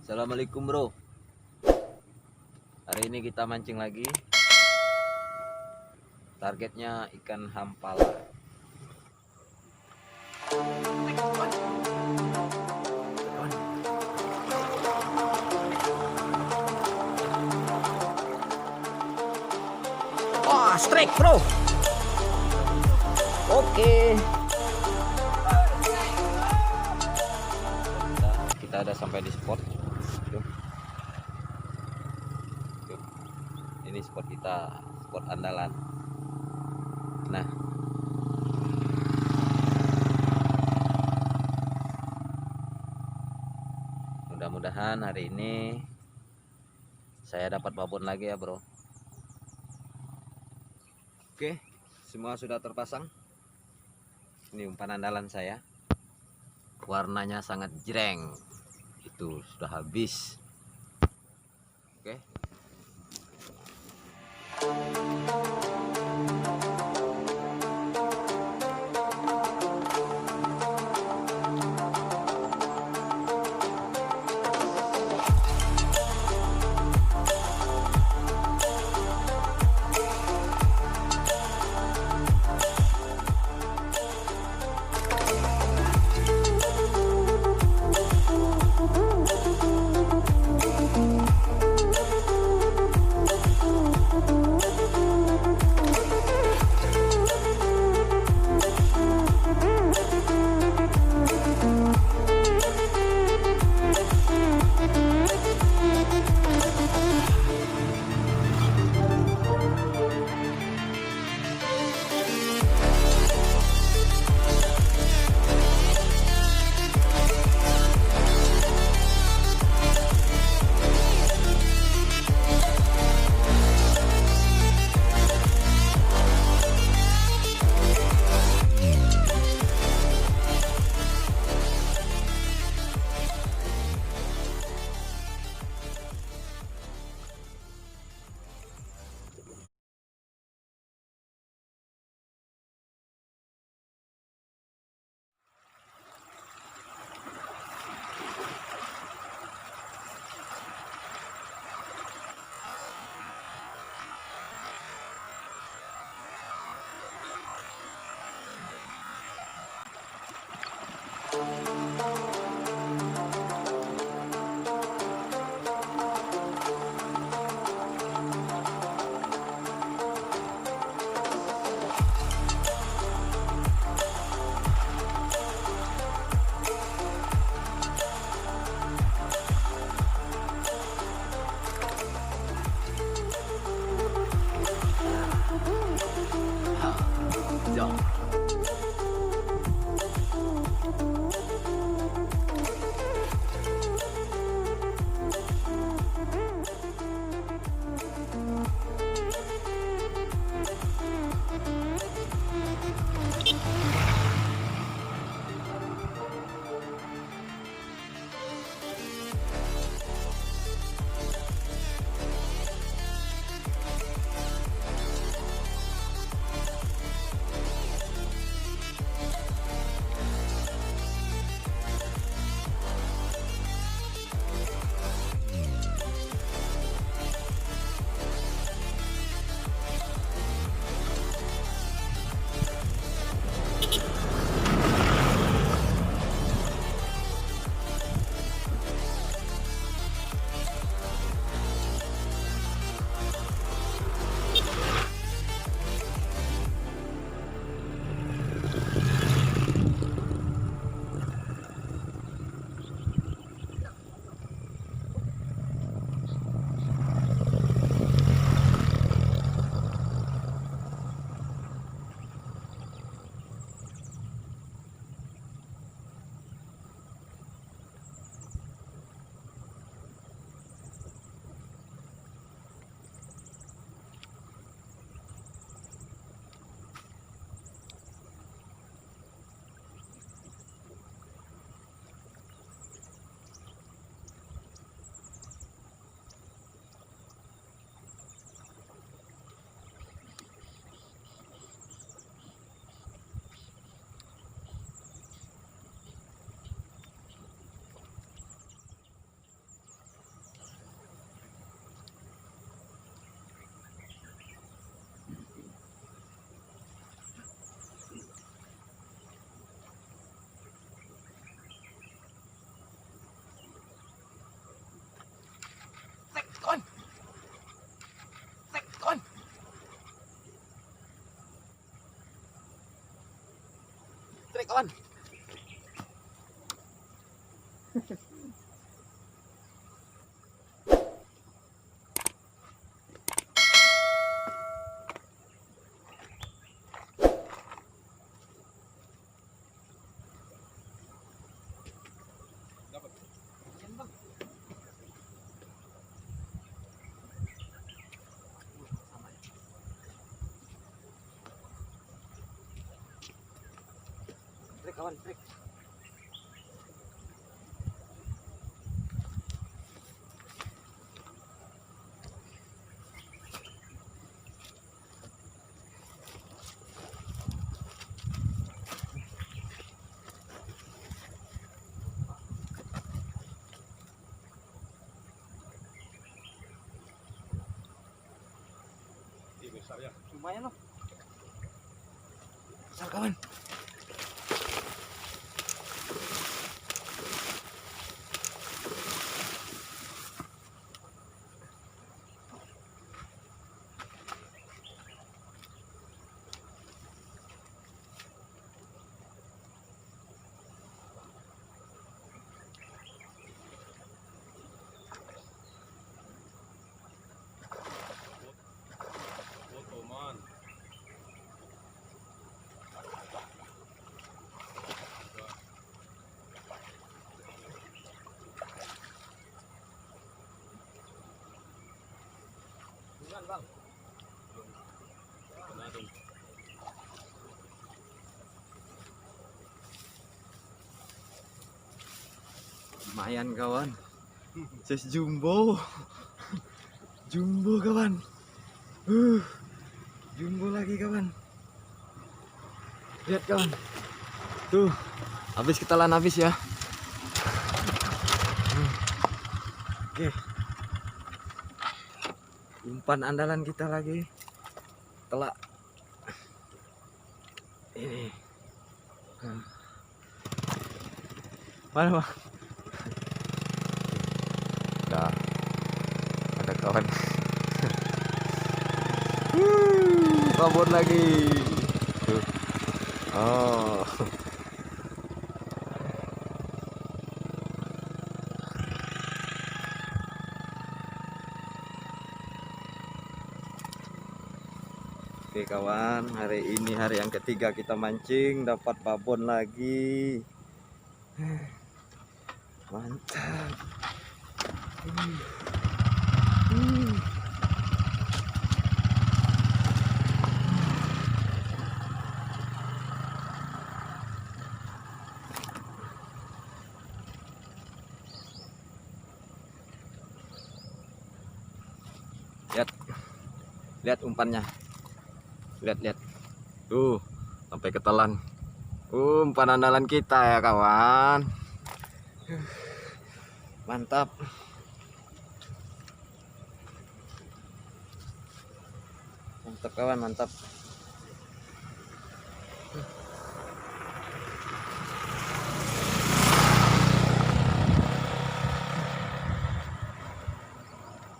Assalamualaikum bro. Hari ini kita mancing lagi. Targetnya ikan hampala. Wah, strike bro. Oke. Kita ada sampai di spot. Tuh. Ini spot kita, spot andalan. Nah, mudah-mudahan hari ini saya dapat babon lagi ya bro. Oke, semua sudah terpasang. Ini umpan andalan saya. Warnanya sangat jreng. Itu sudah habis. Oke. kawan. Trik kawan, trik. Besar ya. Lumayan loh. Besar kawan. Foto man. Bukan bang. Penadong. Lumayan kawan. Size jumbo. Jumbo kawan. Jumbo lagi kawan. Lihat kawan. Tuh, habis kita telan habis ya. Oke. Umpan andalan kita lagi. Telak. Ini. Mana bang? Nah, ada kawan. Babon lagi. Tuh. Oh. Oke kawan, hari ini hari yang ketiga kita mancing, dapat babon lagi. Mantap. Lihat umpannya. Lihat. Tuh, sampai ketelan. Umpan andalan kita ya kawan. Mantap. Mantap kawan, mantap.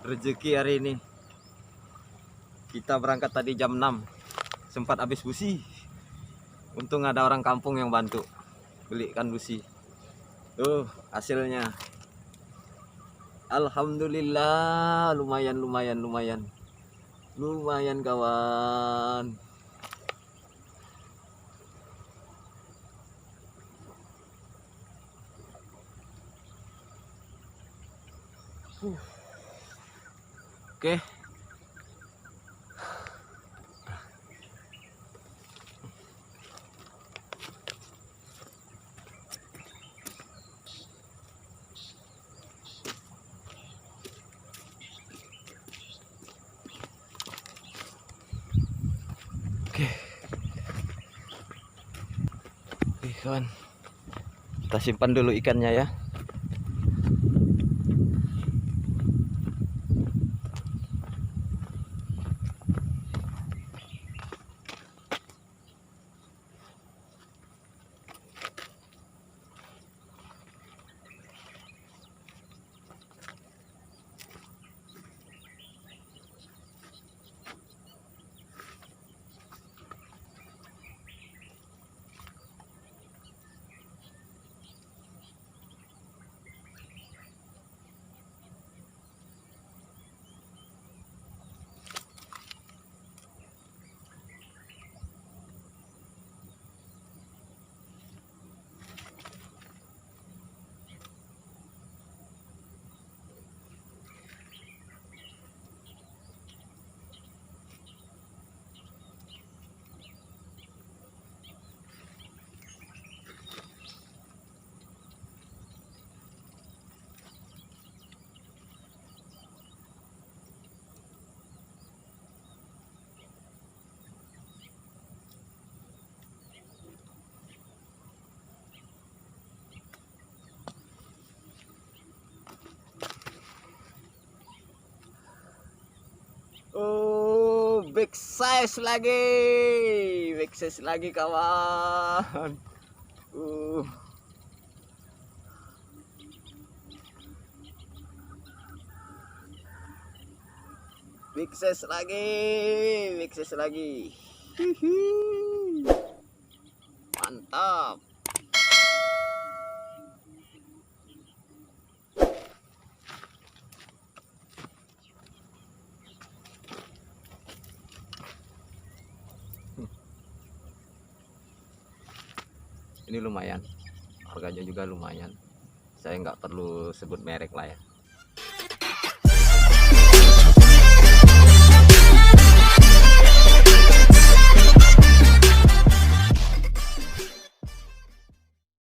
Rezeki hari ini. Kita berangkat tadi jam 6. Sempat habis busi. Untung ada orang kampung yang bantu belikan busi. Tuh hasilnya. Alhamdulillah, lumayan kawan. Oke. Oke kawan, kita simpan dulu ikannya ya. Big size lagi kawan. Uh. Big size lagi. Hihi. Mantap. Ini lumayan, harganya juga lumayan. Saya nggak perlu sebut merek lah ya.